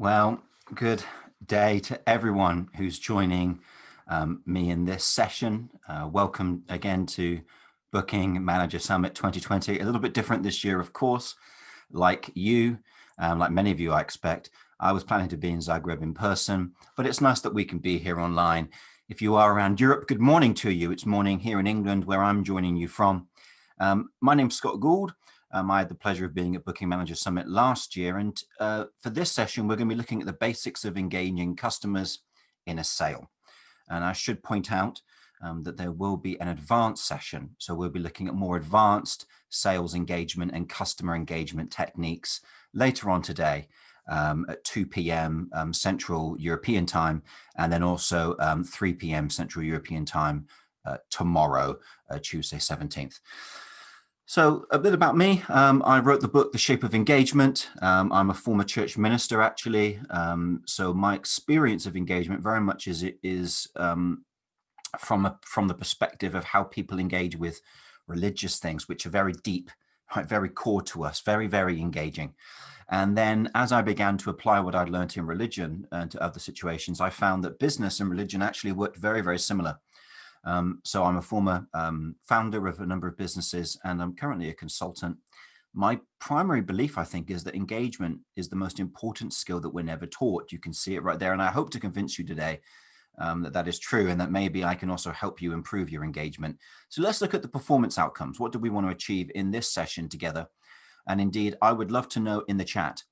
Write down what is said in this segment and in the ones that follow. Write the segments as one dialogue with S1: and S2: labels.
S1: Well, good day to everyone who's joining me in this session. Welcome again to Booking Manager Summit 2020. A little bit different this year, of course. Like you, like many of you, I expect, I was planning to be in Zagreb in person, but it's nice that we can be here online. If you are around Europe, good morning to you. It's morning here in England, where I'm joining you from. My name's Scott Gould. I had the pleasure of being at Booking Manager Summit last year. And for this session, we're going to be looking at the basics of engaging customers in a sale. And I should point out that there will be an advanced session. So we'll be looking at more advanced sales engagement and customer engagement techniques later on today at 2 p.m. Central European time, and then also 3 p.m. Central European time tomorrow, Tuesday 17th. So a bit about me. I wrote the book, The Shape of Engagement. I'm a former church minister, actually. So my experience of engagement very much is from the perspective of how people engage with religious things, which are very deep, right, very core to us, very, very engaging. And then as I began to apply what I'd learned in religion and to other situations, I found that business and religion actually worked very, very similar. So I'm a former founder of a number of businesses, and I'm currently a consultant. My primary belief, I think, is that engagement is the most important skill that we're never taught. You can see it right there. And I hope to convince you today that that is true, and that maybe I can also help you improve your engagement. So let's look at the performance outcomes. What do we want to achieve in this session together? And indeed, I would love to know in the chat.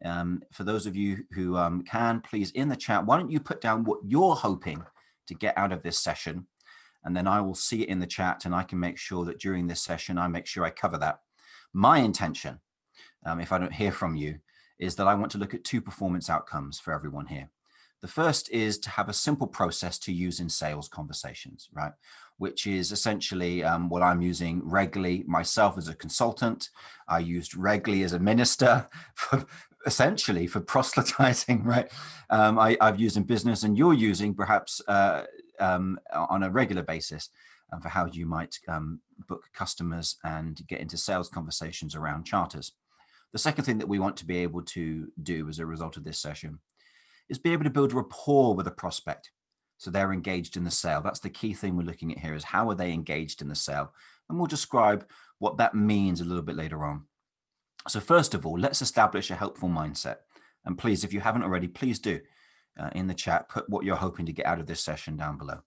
S1: For those of you who can, please, in the chat, why don't you put down what you're hoping to get out of this session? And then I will see it in the chat, and I can make sure that during this session, I make sure I cover that. My intention, if I don't hear from you, is that I want to look at two performance outcomes for everyone here. The first is to have a simple process to use in sales conversations, right? Which is essentially what I'm using regularly myself as a consultant. I used regularly as a minister, essentially for proselytizing, right? I've used in business, and you're using perhaps on a regular basis for how you might book customers and get into sales conversations around charters. The second thing that we want to be able to do as a result of this session is be able to build rapport with a prospect. So they're engaged in the sale. That's the key thing we're looking at here, is how are they engaged in the sale? And we'll describe what that means a little bit later on. So first of all, let's establish a helpful mindset. And please, if you haven't already, please do in the chat, put what you're hoping to get out of this session down below.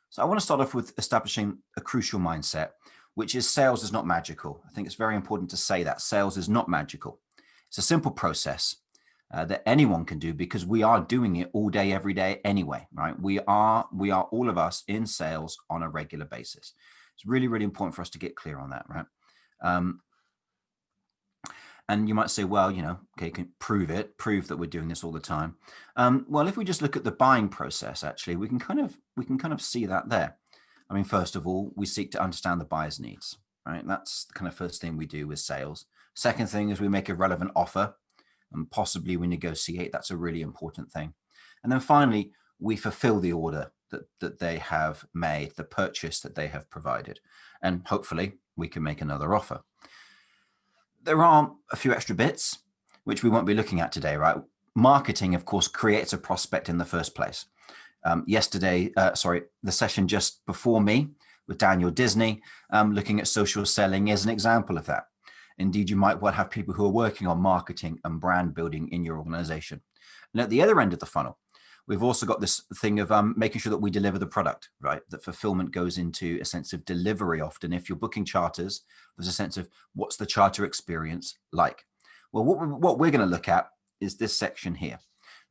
S1: So I want to start off with establishing a crucial mindset, which is sales is not magical. I think it's very important to say that sales is not magical. It's a simple process that anyone can do, because we are doing it all day, every day anyway, right? We are all of us in sales on a regular basis. It's really, really important for us to get clear on that, right? And you might say, well, okay, can prove that we're doing this all the time. Well, if we just look at the buying process, actually, we can kind of see that there. I mean, first of all, we seek to understand the buyer's needs, right? That's the kind of first thing we do with sales. Second thing is we make a relevant offer, and possibly we negotiate. That's a really important thing. And then finally, we fulfill the order that they have made, the purchase that they have provided. And hopefully we can make another offer. There are a few extra bits which we won't be looking at today, right? Marketing, of course, creates a prospect in the first place. The session just before me with Daniel Disney, looking at social selling is an example of that. Indeed, you might well have people who are working on marketing and brand building in your organization. And at the other end of the funnel, we've also got this thing of making sure that we deliver the product, right? That fulfillment goes into a sense of delivery. Often, if you're booking charters, there's a sense of what's the charter experience like? Well, what we're going to look at is this section here,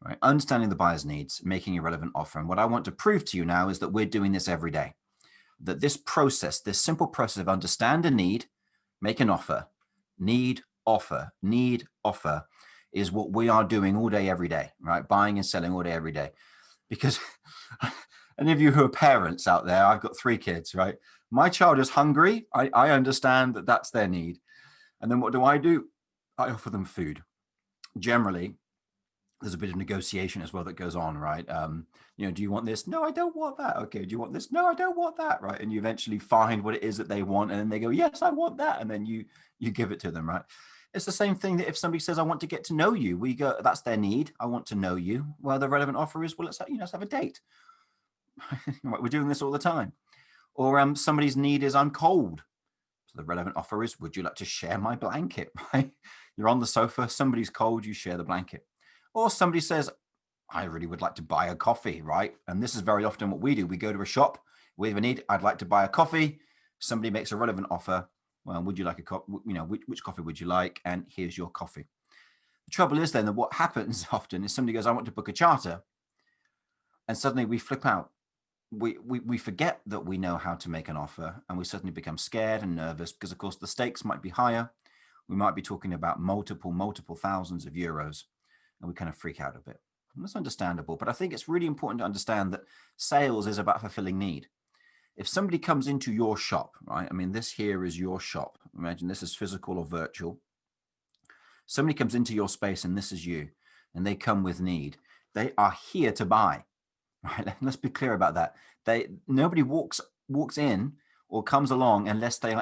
S1: right? Understanding the buyer's needs, making a relevant offer. And what I want to prove to you now is that we're doing this every day. That this process, this simple process of understand a need, make an offer, need, offer, is what we are doing all day, every day, right? Buying and selling all day, every day. Because any of you who are parents out there, I've got 3 kids, right? My child is hungry. I understand that that's their need. And then what do? I offer them food. Generally, there's a bit of negotiation as well that goes on, right? Do you want this? No, I don't want that. Okay, do you want this? No, I don't want that, right? And you eventually find what it is that they want, and then they go, yes, I want that. And then you give it to them, right? It's the same thing that if somebody says, I want to get to know you, we go, that's their need. I want to know you. Well, the relevant offer is, well, let's have a date. We're doing this all the time. Or somebody's need is, I'm cold. So the relevant offer is, would you like to share my blanket? Right? You're on the sofa, somebody's cold, you share the blanket. Or somebody says, I really would like to buy a coffee, right? And this is very often what we do. We go to a shop, we have a need, I'd like to buy a coffee. Somebody makes a relevant offer. Well, would you like a coffee? Which coffee would you like? And here's your coffee. The trouble is then that what happens often is somebody goes, I want to book a charter. And suddenly we flip out. We forget that we know how to make an offer, and we suddenly become scared and nervous because, of course, the stakes might be higher. We might be talking about multiple thousands of euros, and we kind of freak out a bit. And that's understandable, but I think it's really important to understand that sales is about fulfilling need. If somebody comes into your shop, right? I mean, this here is your shop. Imagine this is physical or virtual. Somebody comes into your space and this is you, and they come with need. They are here to buy. Right? Let's be clear about that. Nobody walks in or comes along unless they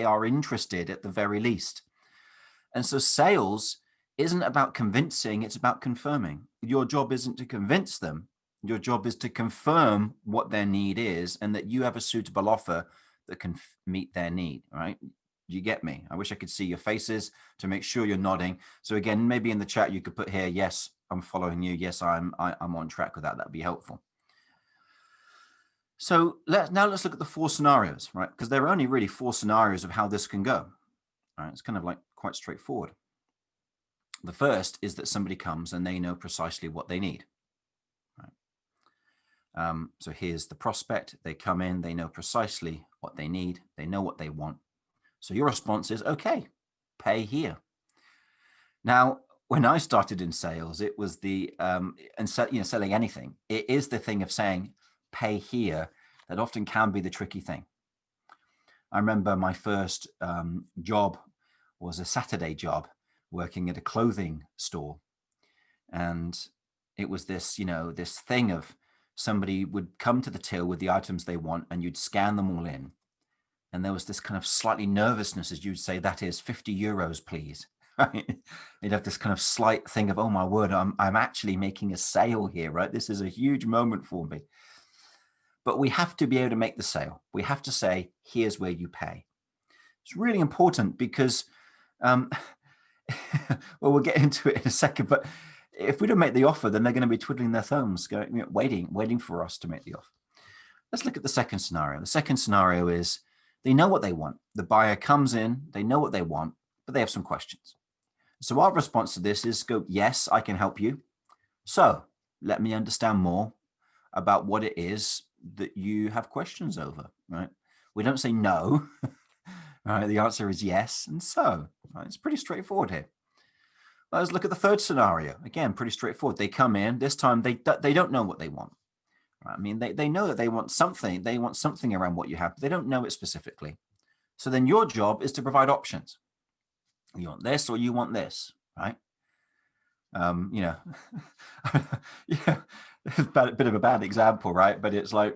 S1: are interested at the very least. And so sales isn't about convincing, it's about confirming. Your job isn't to convince them. Your job is to confirm what their need is and that you have a suitable offer that can meet their need, right? You get me? I wish I could see your faces to make sure you're nodding. So again, maybe in the chat you could put here, yes, I'm following you. Yes, I'm on track with that. That'd be helpful. So let's look at the 4 scenarios, right? Because there are only really 4 scenarios of how this can go. Right? It's kind of like quite straightforward. The first is that somebody comes and they know precisely what they need. Right? So here's the prospect. They come in, they know precisely what they need. They know what they want. So your response is, okay, pay here. Now, when I started in sales, it was selling anything. It is the thing of saying, pay here, that often can be the tricky thing. I remember my first job was a Saturday job working at a clothing store. And it was this, this thing of somebody would come to the till with the items they want and you'd scan them all in. And there was this kind of slightly nervousness as you'd say, that is 50 euros, please. Right? You'd have this kind of slight thing of, oh my word, I'm actually making a sale here, right? This is a huge moment for me. But we have to be able to make the sale. We have to say, here's where you pay. It's really important because, well, we'll get into it in a second, but if we don't make the offer, then they're going to be twiddling their thumbs, going, waiting for us to make the offer. Let's look at the second scenario. The second scenario is they know what they want. The buyer comes in, they know what they want, but they have some questions. So our response to this is go, yes, I can help you. So let me understand more about what it is that you have questions over, right? We don't say no, right? The answer is yes. And so, right? It's pretty straightforward here. Let's look at the third scenario. Again, pretty straightforward. They come in, this time they don't know what they want. Right? I mean, they know that they want something. They want something around what you have, but they don't know it specifically. So then your job is to provide options. You want this or you want this, right? Yeah, it's a bit of a bad example, right? But it's like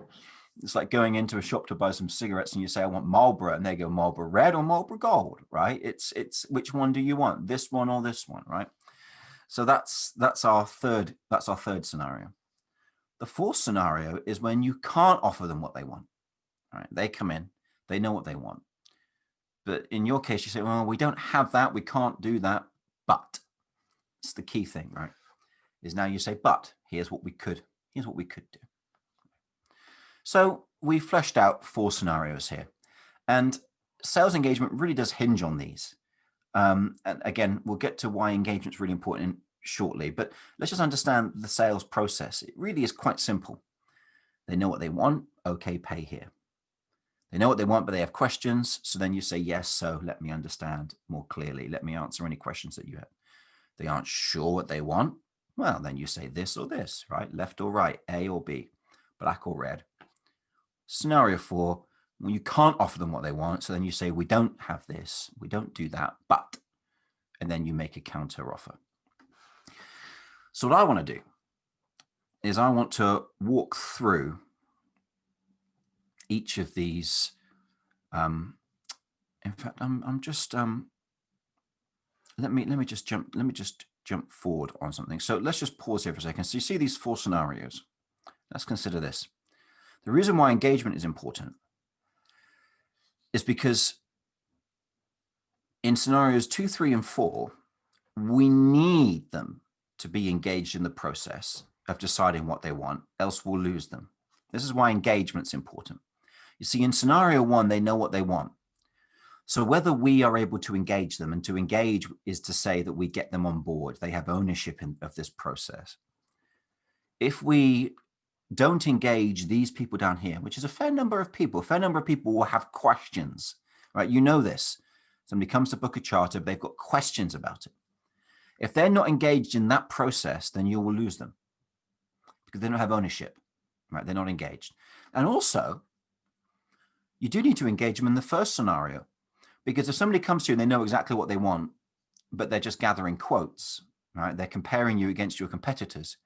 S1: going into a shop to buy some cigarettes and you say, I want Marlboro, and they go Marlboro Red or Marlboro Gold, right? It's which one do you want? This one or this one, right? So that's our third scenario. The fourth scenario is when you can't offer them what they want. Right? They come in, they know what they want. But in your case, you say, well, we don't have that, we can't do that, but it's the key thing, right? Is now you say, but here's what we could do. So we fleshed out 4 scenarios here, and sales engagement really does hinge on these. And again, we'll get to why engagement is really important shortly, but let's just understand the sales process. It really is quite simple. They know what they want. Okay, pay here. They know what they want, but they have questions. So then you say, yes, so let me understand more clearly. Let me answer any questions that you have. They aren't sure what they want. Well, then you say this or this, right? Left or right, A or B, black or red. Scenario 4, well, you can't offer them what they want. So then you say, we don't have this, we don't do that, but, and then you make a counter offer. So what I want to do is I want to walk through each of these. In fact, I'm just let me just jump forward on something. So let's just pause here for a second. So you see these 4 scenarios. Let's consider this. The reason why engagement is important is because in scenarios 2, 3, and 4, we need them to be engaged in the process of deciding what they want, else we'll lose them. This is why engagement's important. You see, in scenario 1, they know what they want. So whether we are able to engage them, and to engage is to say that we get them on board, they have ownership of this process. If we don't engage these people down here, which is a fair number of people will have questions, right? You know this. Somebody comes to book a charter, they've got questions about it. If they're not engaged in that process, then you will lose them because they don't have ownership, right? They're not engaged. And also, you do need to engage them in the first scenario, because if somebody comes to you and they know exactly what they want, but they're just gathering quotes, right? They're comparing you against your competitors.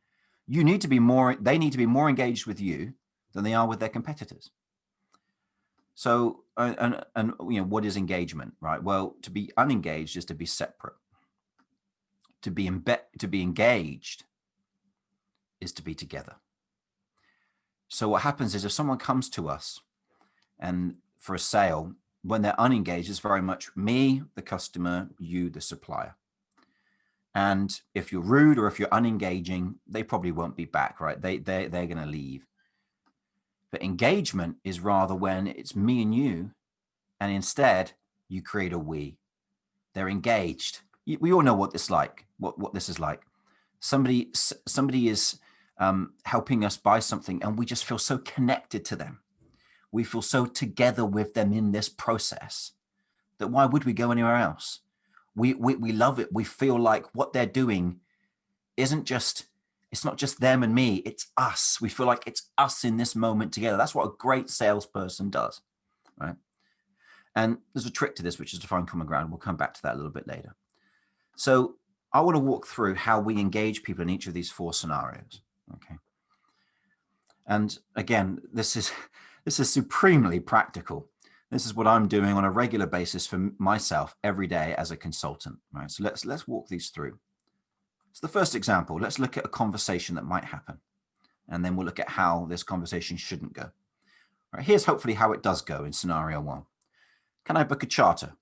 S1: They need to be more engaged with you than they are with their competitors. So, and what is engagement, right? Well, to be unengaged is to be separate. To be engaged is to be together. So what happens is if someone comes to us and for a sale, when they're unengaged, it's very much me, the customer, you, the supplier. And if you're rude or if you're unengaging, they probably won't be back, right? They're going to leave. But engagement is rather when it's me and you, and instead you create a we. They're engaged. We all know what this like. What this is like. Somebody is helping us buy something, and we just feel so connected to them. We feel so together with them in this process that why would we go anywhere else? We love it. We feel like what they're doing it's not just them and me, it's us. We feel like it's us in this moment together. That's what a great salesperson does, right? And there's a trick to this, which is to find common ground. We'll come back to that a little bit later. So I want to walk through how we engage people in each of these 4 scenarios, okay? And again, this is supremely practical. This is what I'm doing on a regular basis for myself every day as a consultant, right? So let's walk these through. So the first example, let's look at a conversation that might happen. And then we'll look at how this conversation shouldn't go. All right, here's hopefully how it does go in scenario 1. Can I book a charter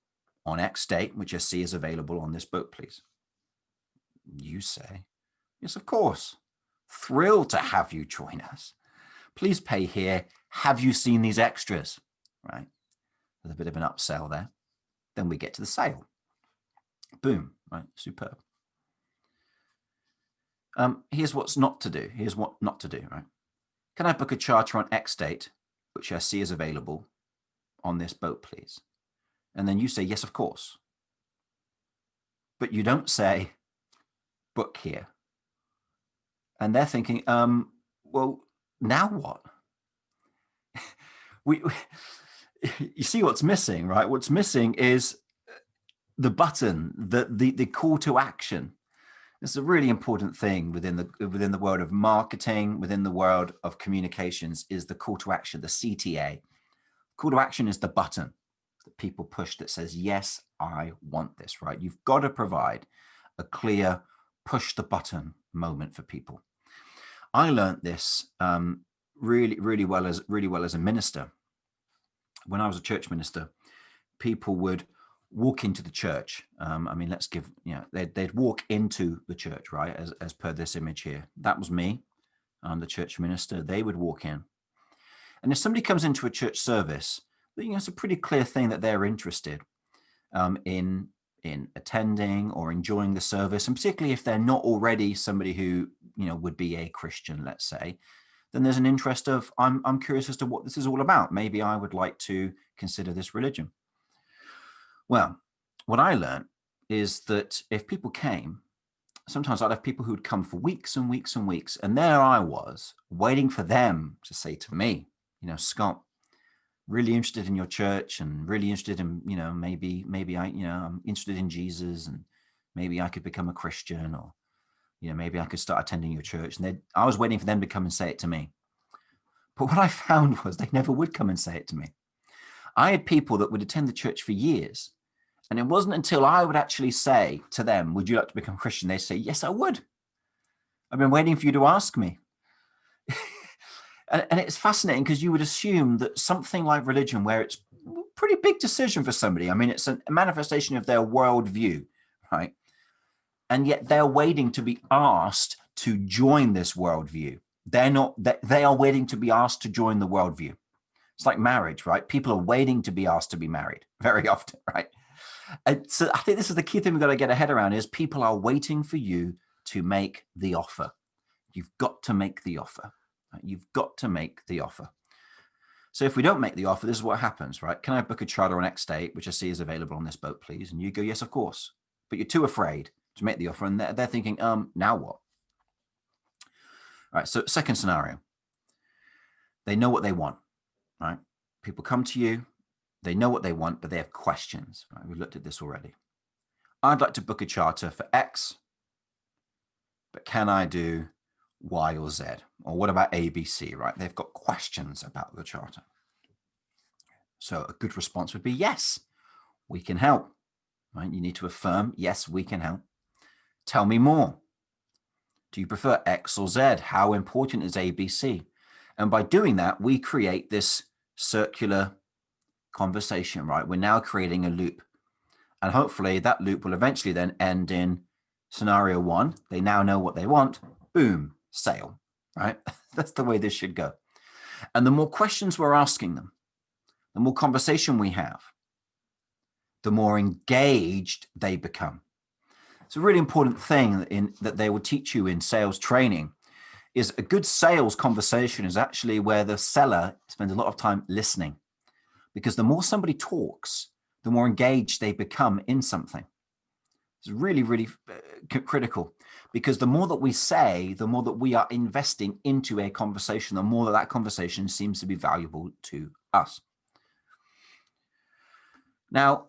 S1: on X date, which I see is available on this boat, please? You say, yes, of course. Thrilled to have you join us. Please pay here. Have you seen these extras? Right. There's a bit of an upsell there. Then we get to the sale. Boom. Right. Superb. Here's what's not to do. Here's what not to do. Right. Can I book a charter on X date, which I see is available on this boat, please? And then you say, yes, of course. But you don't say, book here. And they're thinking, well, now what? You see what's missing, right? What's missing is the button, the call to action. This is a really important thing within the world of marketing, within the world of communications, is the call to action, the CTA. Call to action is the button that people push that says, yes, I want this, right? You've got to provide a clear push the button moment for people. I learned this really well as a minister. When I was a church minister, people would walk into the church. They'd walk into the church, right? As per this image here. That was me. I'm the church minister. They would walk in. And if somebody comes into a church service, it's a pretty clear thing that they're interested in attending or enjoying the service. And particularly if they're not already somebody who, would be a Christian, let's say, then there's an interest of, I'm curious as to what this is all about. Maybe I would like to consider this religion. Well, what I learned is that if people came, sometimes I'd have people who'd come for weeks and weeks and weeks. And there I was waiting for them to say to me, Scott, really interested in your church and really interested in, maybe I'm interested in Jesus and maybe I could become a Christian, or, maybe I could start attending your church. And I was waiting for them to come and say it to me. But what I found was they never would come and say it to me. I had people that would attend the church for years And it wasn't until I would actually say to them, would you like to become a Christian? They say, yes, I would. I've been waiting for you to ask me. And it's fascinating because you would assume that something like religion, where it's a pretty big decision for somebody, I mean, it's a manifestation of their worldview, right? And yet they're waiting to be asked to join this worldview. They are waiting to be asked to join the worldview. It's like marriage, right? People are waiting to be asked to be married very often, right? And so I think this is the key thing we've got to get a head around is people are waiting for you to make the offer. You've got to make the offer. Right? You've got to make the offer. So if we don't make the offer, this is what happens, right? Can I book a charter on X date, which I see is available on this boat, please? And you go, yes, of course. But you're too afraid to make the offer. And they're thinking, now what? All right, so second scenario. They know what they want, right? People come to you, they know what they want, but they have questions, right? We've looked at this already. I'd like to book a charter for X, but can I do Y or Z? Or what about ABC, right? They've got questions about the charter. So a good response would be, yes, we can help, right? You need to affirm, yes, we can help. Tell me more. Do you prefer X or Z? How important is ABC? And by doing that, we create this circular conversation, right? We're now creating a loop. And hopefully that loop will eventually then end in scenario 1. They now know what they want. Boom, sale, right? That's the way this should go. And the more questions we're asking them, the more conversation we have, the more engaged they become. It's a really important thing that they will teach you in sales training is a good sales conversation is actually where the seller spends a lot of time listening, because the more somebody talks, the more engaged they become in something. It's really, really critical, because the more that we say, the more that we are investing into a conversation, the more that conversation seems to be valuable to us. Now,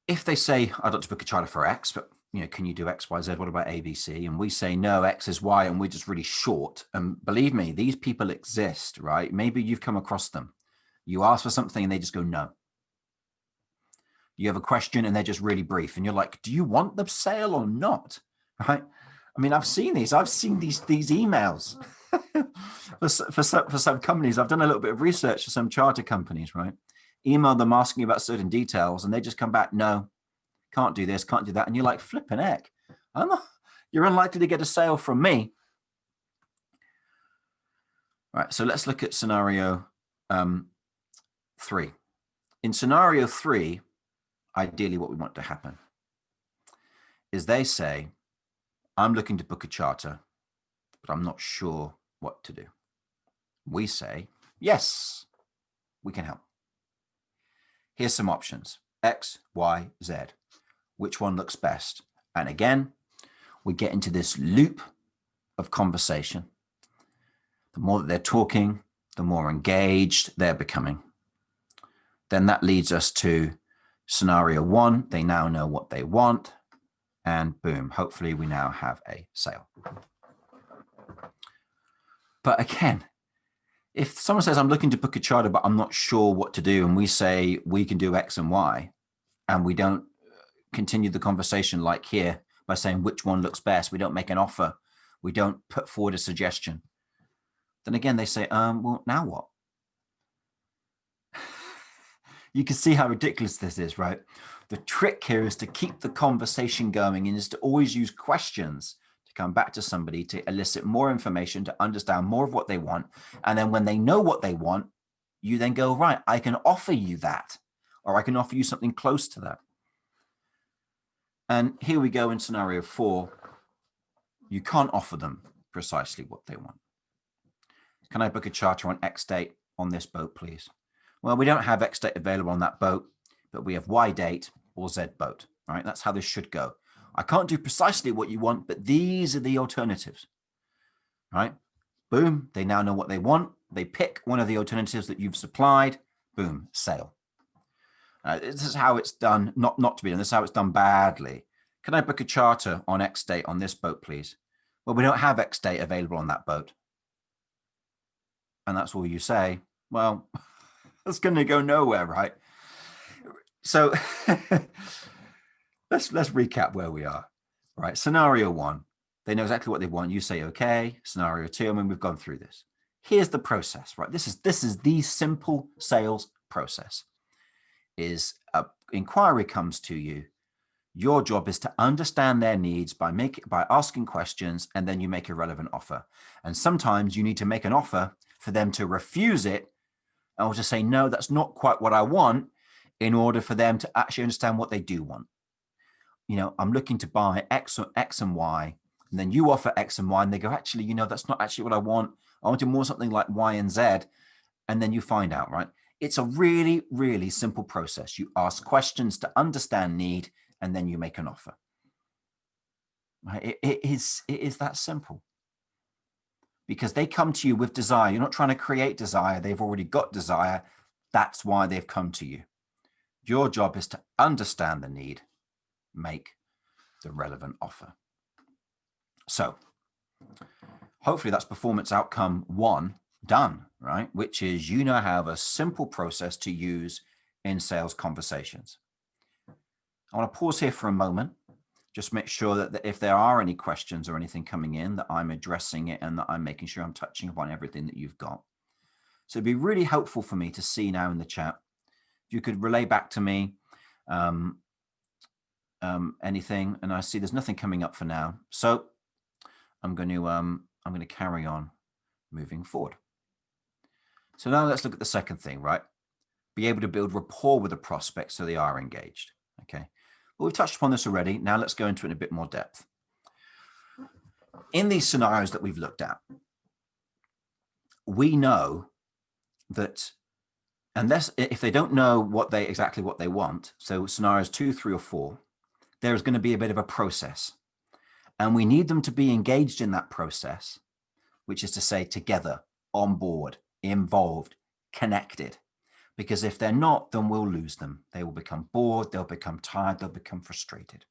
S1: if they say, I'd like to book a charter for X, but can you do X, Y, Z? What about ABC? And we say, no, X is Y, and we're just really short. And believe me, these people exist, right? Maybe you've come across them. You ask for something and they just go, no. You have a question and they're just really brief. And you're like, do you want the sale or not? Right? I mean, I've seen these emails for some companies. I've done a little bit of research for some charter companies, right? Email them asking about certain details and they just come back, no, can't do this, can't do that. And you're like, flipping heck, you're unlikely to get a sale from me. All right, so let's look at scenario 3. In scenario 3, ideally what we want to happen is they say, I'm looking to book a charter, but I'm not sure what to do. We say, yes, we can help. Here's some options, X, Y, Z. Which one looks best? And again, we get into this loop of conversation. The more that they're talking, the more engaged they're becoming. Then that leads us to scenario 1. They now know what they want. And boom, hopefully we now have a sale. But again, if someone says, I'm looking to book a charter, but I'm not sure what to do, and we say we can do X and Y, and we don't continue the conversation like here by saying which one looks best, we don't make an offer, we don't put forward a suggestion, then again, they say, well, now what? You can see how ridiculous this is, right? The trick here is to keep the conversation going and is to always use questions to come back to somebody to elicit more information, to understand more of what they want. And then when they know what they want, you then go, right, I can offer you that, or I can offer you something close to that. And here we go in scenario 4. You can't offer them precisely what they want. Can I book a charter on X date on this boat, please? Well, we don't have X date available on that boat, but we have Y date or Z boat, right? That's how this should go. I can't do precisely what you want, but these are the alternatives, right? Boom, they now know what they want. They pick one of the alternatives that you've supplied. Boom, sale. This is how it's done, not to be done. This is how it's done badly. Can I book a charter on X date on this boat, please? Well, we don't have X date available on that boat. And that's all you say. Well, that's going to go nowhere, right? So let's recap where we are. Right. Scenario one, they know exactly what they want. You say, okay. Scenario two, I mean, we've gone through this. Here's the process, right? This is the simple sales process. Is an inquiry comes to you. Your job is to understand their needs by asking questions, and then you make a relevant offer. And sometimes you need to make an offer for them to refuse it, or to say, no, that's not quite what I want, in order for them to actually understand what they do want. I'm looking to buy X and Y, and then you offer X and Y, and they go, actually, that's not actually what I want. I wanted more something like Y and Z. And then you find out, right? It's a really, really simple process. You ask questions to understand need, and then you make an offer. Right? It is that simple. Because they come to you with desire. You're not trying to create desire. They've already got desire. That's why they've come to you. Your job is to understand the need, make the relevant offer. So hopefully that's performance outcome one done, right? Which is you now have a simple process to use in sales conversations. I want to pause here for a moment. Just make sure that if there are any questions or anything coming in, that I'm addressing it and that I'm making sure I'm touching upon everything that you've got. So it'd be really helpful for me to see now in the chat. If you could relay back to me anything, and I see there's nothing coming up for now. So I'm going to carry on moving forward. So now let's look at the second thing, right? Be able to build rapport with the prospect so they are engaged. Okay. Well, we've touched upon this already. Now let's go into it in a bit more depth. In these scenarios that we've looked at, we know that unless if they don't know exactly what they want, so scenarios 2, 3, or 4, there's going to be a bit of a process. And we need them to be engaged in that process, which is to say together, on board, involved, connected. Because if they're not, then we'll lose them. They will become bored, they'll become tired, they'll become frustrated.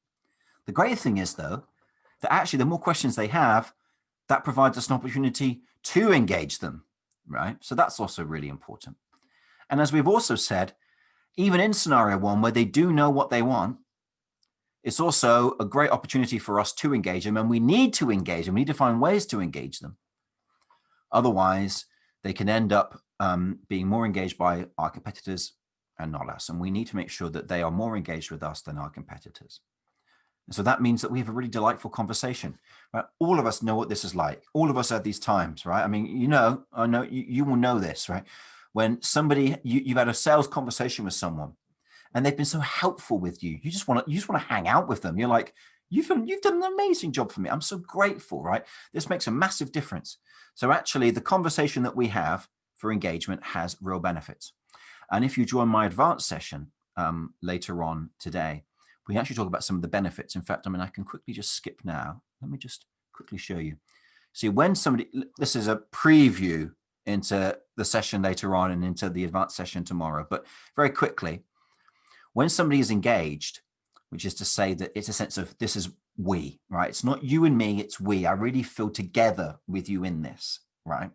S1: The great thing is, though, that actually the more questions they have, that provides us an opportunity to engage them, right? So that's also really important. And as we've also said, even in scenario one, where they do know what they want, it's also a great opportunity for us to engage them, and we need to engage them. We need to find ways to engage them. Otherwise, they can end up being more engaged by our competitors and not us. And we need to make sure that they are more engaged with us than our competitors. And so that means that we have a really delightful conversation. Right? All of us know what this is like. All of us have these times, right? I mean, I know you will know this, right? When somebody, you've had a sales conversation with someone and they've been so helpful with you, you just want to hang out with them. You're like, you've done an amazing job for me. I'm so grateful, right? This makes a massive difference. So actually the conversation that we have for engagement has real benefits. And if you join my advanced session later on today, we actually talk about some of the benefits. In fact, I mean, I can quickly just skip now. Let me just quickly show you. See, when this is a preview into the session later on and into the advanced session tomorrow, but very quickly, when somebody is engaged, which is to say that it's a sense of this is we, right? It's not you and me, it's we. I really feel together with you in this, right?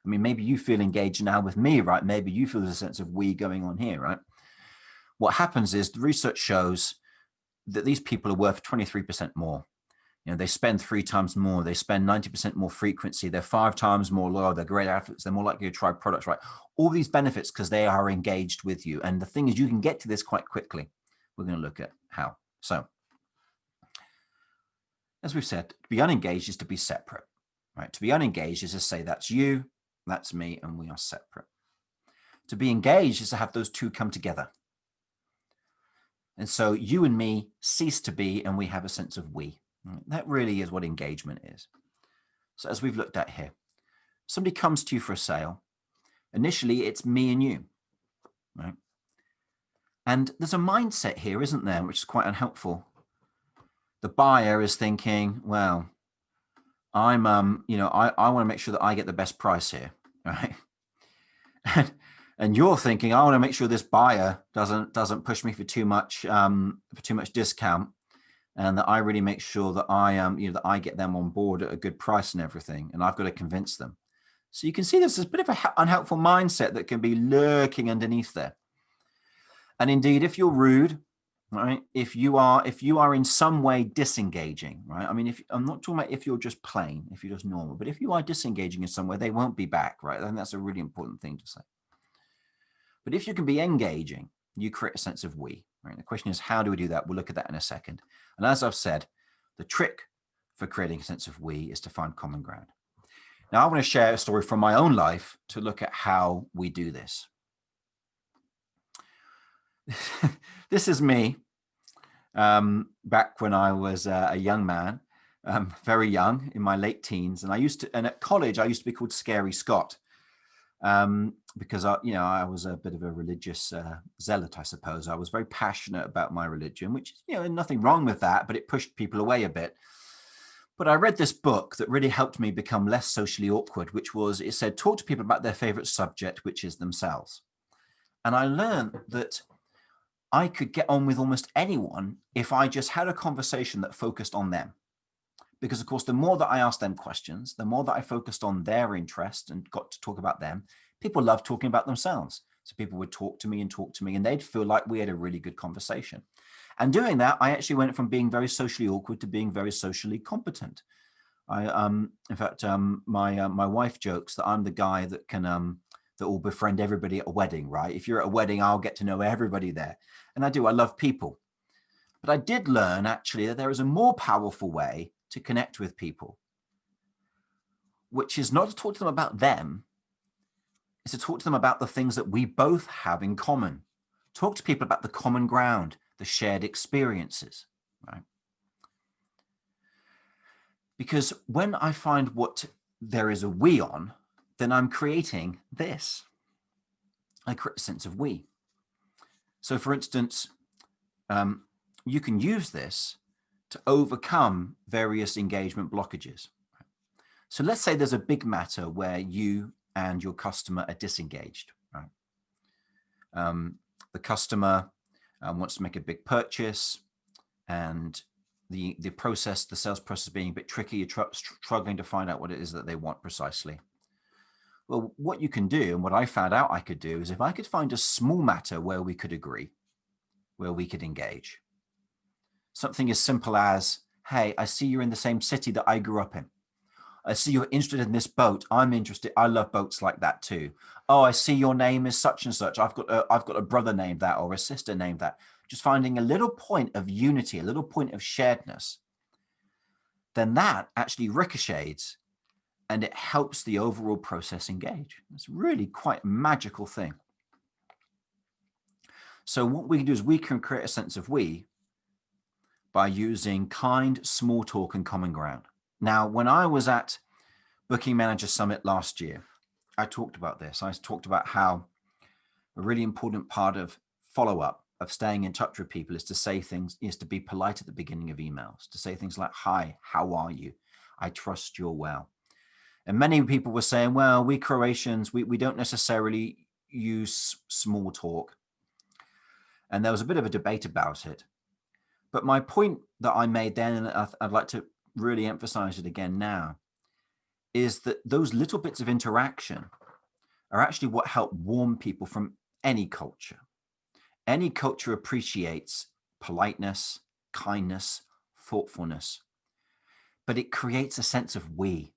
S1: I mean, maybe you feel engaged now with me, right? Maybe you feel there's a sense of we going on here, right? What happens is the research shows that these people are worth 23% more. They spend 3 times more. They spend 90% more frequency. They're 5 times more loyal. They're great athletes. They're more likely to try products, right? All these benefits because they are engaged with you. And the thing is, you can get to this quite quickly. We're going to look at how. So, as we've said, to be unengaged is to be separate, right? To be unengaged is to say that's you, that's me, and we are separate. To be engaged is to have those two come together. And so you and me cease to be, and we have a sense of we. That really is what engagement is. So as we've looked at here, somebody comes to you for a sale. Initially, it's me and you, right? And there's a mindset here, isn't there, which is quite unhelpful. The buyer is thinking, well, I want to make sure that I get the best price here, right? And you're thinking, I want to make sure this buyer doesn't push me for too much discount, and that I really make sure that that I get them on board at a good price and everything, and I've got to convince them. So you can see there's a bit of an unhelpful mindset that can be lurking underneath there. And indeed, if you're rude, right? If you are in some way disengaging, right? I mean, if I'm not talking about if you're just plain, if you're just normal, but if you are disengaging in some way, they won't be back, right? And that's a really important thing to say. But if you can be engaging, you create a sense of we, right? The question is, how do we do that? We'll look at that in a second. And as I've said, the trick for creating a sense of we is to find common ground. Now, I want to share a story from my own life to look at how we do this. This is me back when I was a young man, very young, in my late teens. And at college, I used to be called Scary Scott. Because I was a bit of a religious zealot, I suppose. I was very passionate about my religion, which is, nothing wrong with that, but it pushed people away a bit. But I read this book that really helped me become less socially awkward, it said, talk to people about their favorite subject, which is themselves. And I learned that I could get on with almost anyone if I just had a conversation that focused on them. Because, of course, the more that I asked them questions, the more that I focused on their interest and got to talk about them, people love talking about themselves. So people would talk to me, and they'd feel like we had a really good conversation. And doing that, I actually went from being very socially awkward to being very socially competent. In fact, my wife jokes that I'm the guy that will befriend everybody at a wedding, right? If you're at a wedding, I'll get to know everybody there. And I do. I love people. But I did learn, actually, that there is a more powerful way to connect with people, which is not to talk to them about them, it's to talk to them about the things that we both have in common. Talk to people about the common ground, the shared experiences, right? Because when I find what there is a we on, then I'm creating this. I create a sense of we. So for instance, you can use this to overcome various engagement blockages. So let's say there's a big matter where you and your customer are disengaged, right? The customer wants to make a big purchase, and the sales process being a bit tricky, you're struggling to find out what it is that they want precisely. Well, what you can do, and what I found out I could do, is if I could find a small matter where we could agree, where we could engage. Something as simple as, hey, I see you're in the same city that I grew up in. I see you're interested in this boat. I'm interested. I love boats like that too. Oh, I see your name is such and such. I've got a brother named that, or a sister named that. Just finding a little point of unity, a little point of sharedness. Then that actually ricochets and it helps the overall process engage. It's really quite a magical thing. So what we can do is we can create a sense of we by using kind, small talk, and common ground. Now, when I was at Booking Manager Summit last year, I talked about this. I talked about how a really important part of follow-up, of staying in touch with people, is to say things, is to be polite at the beginning of emails, to say things like, hi, how are you? I trust you're well. And many people were saying, well, we Croatians, we don't necessarily use small talk. And there was a bit of a debate about it. But my point that I made then, and I'd like to really emphasize it again now, is that those little bits of interaction are actually what help warm people from any culture. Any culture appreciates politeness, kindness, thoughtfulness, but it creates a sense of we.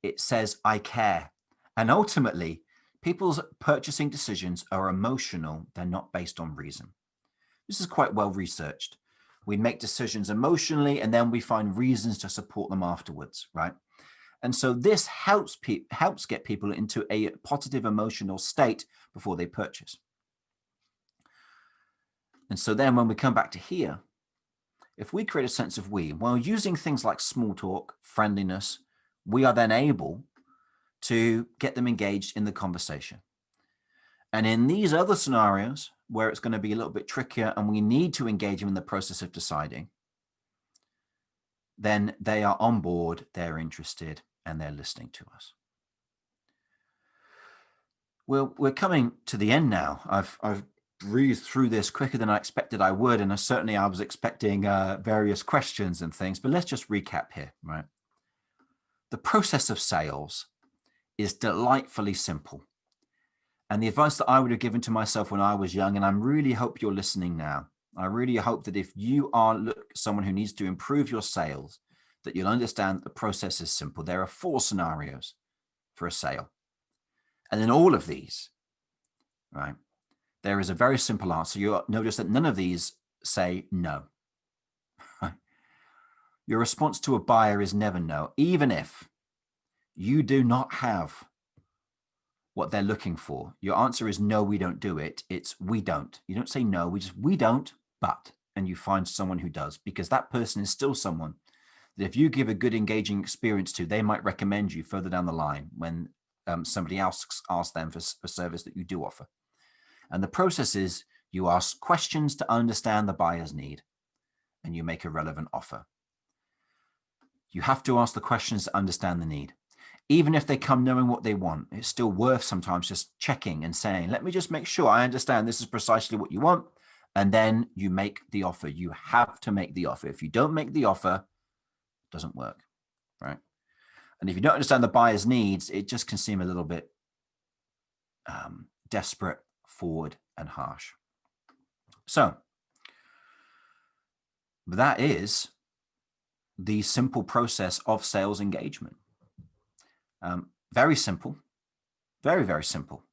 S1: It says, I care. And ultimately, people's purchasing decisions are emotional. They're not based on reason. This is quite well researched. We make decisions emotionally, and then we find reasons to support them afterwards, right? And so this helps get people into a positive emotional state before they purchase. And so then when we come back to here, if we create a sense of we, while using things like small talk, friendliness, we are then able to get them engaged in the conversation. And in these other scenarios, where it's going to be a little bit trickier and we need to engage them in the process of deciding, then they are on board, they're interested, and they're listening to us. Well, we're coming to the end now. I've breezed through this quicker than I expected I would, and I was expecting various questions and things, but let's just recap here, right? The process of sales is delightfully simple. And the advice that I would have given to myself when I was young, and I really hope you're listening now, I really hope that if you are someone who needs to improve your sales, that you'll understand that the process is simple. There are 4 scenarios for a sale. And in all of these, right, there is a very simple answer. You'll notice that none of these say no. Right? Your response to a buyer is never no, even if you do not have what they're looking for. Your answer is no, we don't do it. It's we don't. You don't say no, we don't, but, and you find someone who does, because that person is still someone that if you give a good engaging experience to, they might recommend you further down the line when somebody else asks them for a service that you do offer. And the process is you ask questions to understand the buyer's need and you make a relevant offer. You have to ask the questions to understand the need. Even if they come knowing what they want, it's still worth sometimes just checking and saying, let me just make sure I understand this is precisely what you want. And then you make the offer. You have to make the offer. If you don't make the offer, it doesn't work, right? And if you don't understand the buyer's needs, it just can seem a little bit desperate, forward, and harsh. So that is the simple process of sales engagement. Very simple, very, very simple.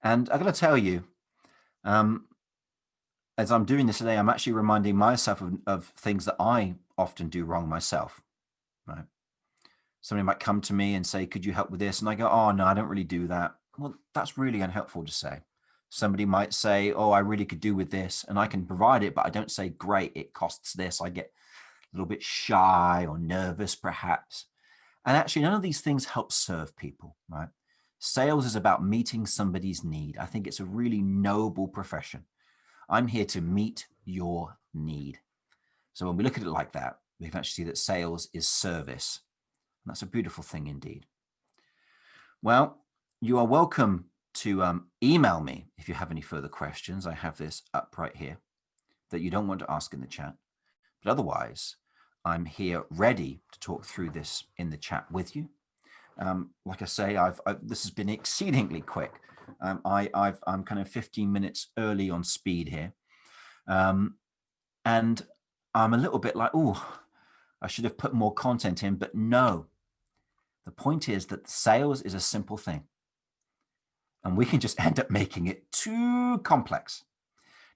S1: And I'm going to tell you, as I'm doing this today, I'm actually reminding myself of things that I often do wrong myself, right? Somebody might come to me and say, could you help with this? And I go, oh, no, I don't really do that. Well, that's really unhelpful to say. Somebody might say, oh, I really could do with this and I can provide it, but I don't say, great, it costs this. I get a little bit shy or nervous, perhaps. And actually, none of these things help serve people, right? Sales is about meeting somebody's need. I think it's a really noble profession. I'm here to meet your need. So when we look at it like that, we can actually see that sales is service. And that's a beautiful thing indeed. Well, you are welcome to email me if you have any further questions. I have this up right here that you don't want to ask in the chat. But otherwise, I'm here ready to talk through this in the chat with you. Like I say, this has been exceedingly quick. I'm kind of 15 minutes early on speed here. And I'm a little bit like, oh, I should have put more content in, but no. The point is that sales is a simple thing. And we can just end up making it too complex.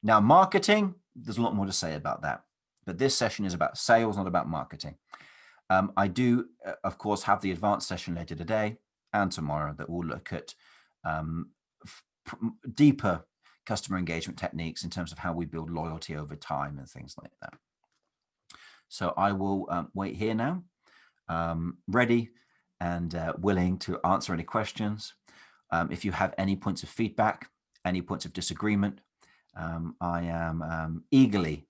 S1: Now, marketing, there's a lot more to say about that. But this session is about sales, not about marketing. I do, of course, have the advanced session later today and tomorrow that will look at deeper customer engagement techniques in terms of how we build loyalty over time and things like that. So I will wait here now, ready and willing to answer any questions. If you have any points of feedback, any points of disagreement, I am eagerly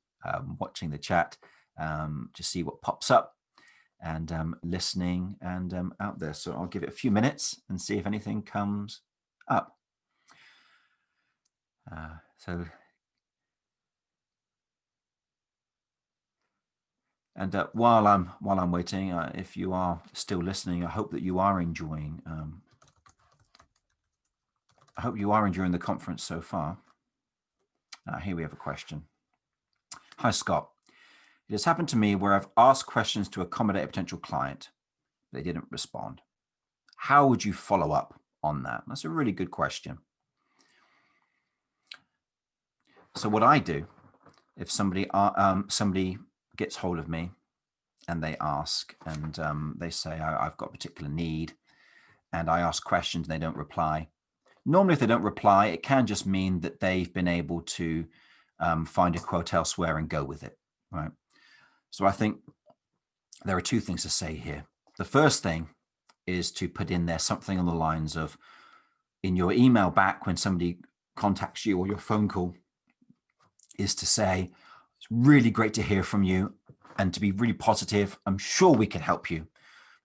S1: watching the chat to see what pops up and listening and out there. So I'll give it a few minutes and see if anything comes up. While I'm waiting, if you are still listening, I hope that you are enjoying. I hope you are enjoying the conference so far. Here we have a question. Hi, Scott. It has happened to me where I've asked questions to accommodate a potential client. They didn't respond. How would you follow up on that? That's a really good question. So what I do, if somebody gets hold of me and they ask and they say, I've got a particular need, and I ask questions and they don't reply. Normally, if they don't reply, it can just mean that they've been able to find a quote elsewhere and go with it, right? So I think there are two things to say here. The first thing is to put in there something on the lines of, in your email back when somebody contacts you or your phone call, is to say, it's really great to hear from you and to be really positive. I'm sure we can help you.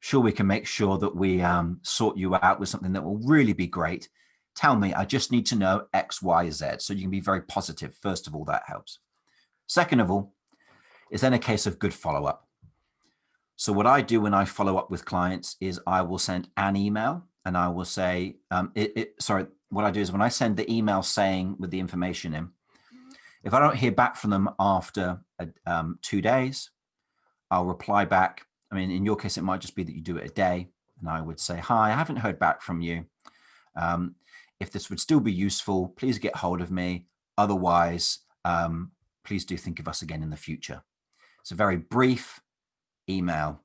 S1: Sure, we can make sure that we sort you out with something that will really be great. Tell me, I just need to know X, Y, Z. So you can be very positive. First of all, that helps. Second of all, is then a case of good follow-up. So what I do when I follow up with clients is I will send an email and I will say, what I do is when I send the email saying with the information in, If I don't hear back from them after 2 days, I'll reply back. I mean, in your case, it might just be that you do it a day, and I would say, hi, I haven't heard back from you. If this would still be useful, please get hold of me. Otherwise, please do think of us again in the future. It's a very brief email.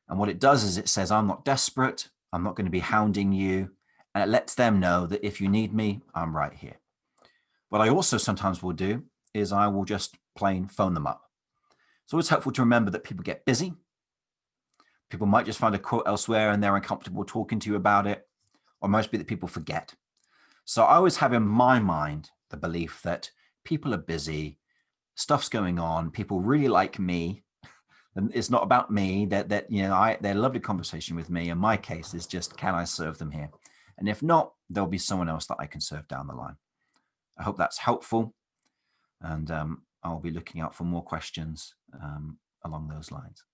S1: And what it does is it says, I'm not desperate. I'm not going to be hounding you. And it lets them know that if you need me, I'm right here. What I also sometimes will do is I will just plain phone them up. It's always helpful to remember that people get busy. People might just find a quote elsewhere and they're uncomfortable talking to you about it, or most be that people forget. So I always have in my mind the belief that people are busy, stuff's going on, people really like me, and it's not about me. That you know, they're a lovely conversation with me. In my case, is just, can I serve them here? And if not, there'll be someone else that I can serve down the line. I hope that's helpful, and I'll be looking out for more questions along those lines.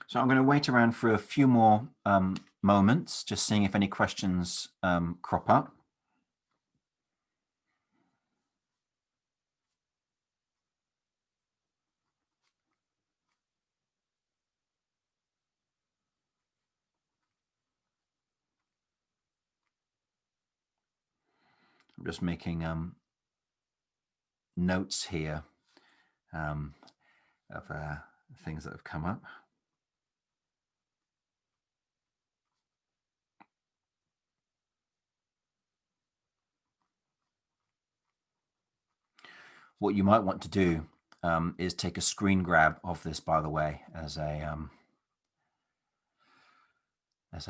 S1: So I'm going to wait around for a few more moments, just seeing if any questions crop up. I'm just making notes here of things that have come up. What you might want to do is take a screen grab of this, by the way, as a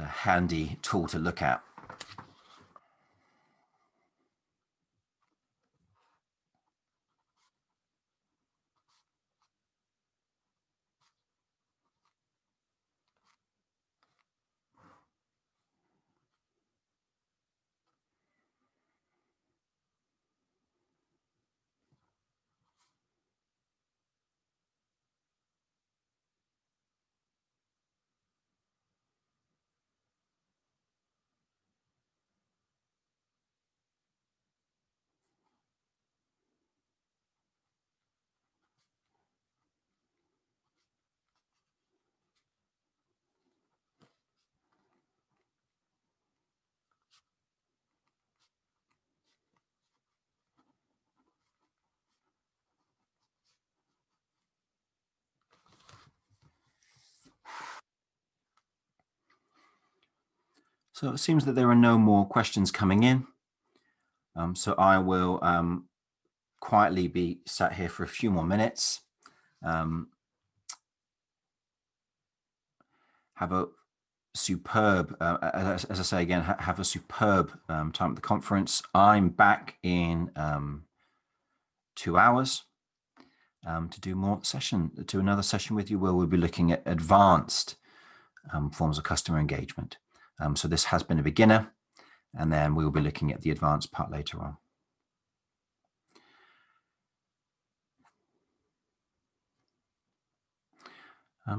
S1: handy tool to look at. So it seems that there are no more questions coming in. So I will quietly be sat here for a few more minutes. Have a superb, as I say again, have a superb time at the conference. I'm back in 2 hours to do another session with you, where we'll be looking at advanced forms of customer engagement. So this has been a beginner, and then we will be looking at the advanced part later on.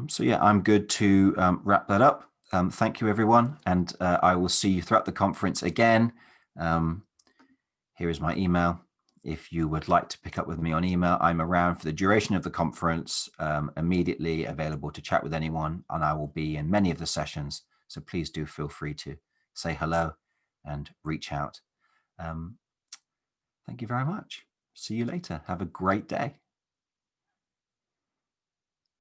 S1: So yeah, I'm good to wrap that up. Thank you, everyone, and I will see you throughout the conference again. Here is my email. If you would like to pick up with me on email, I'm around for the duration of the conference, immediately available to chat with anyone, and I will be in many of the sessions. So please do feel free to say hello and reach out. Thank you very much. See you later. Have a great day.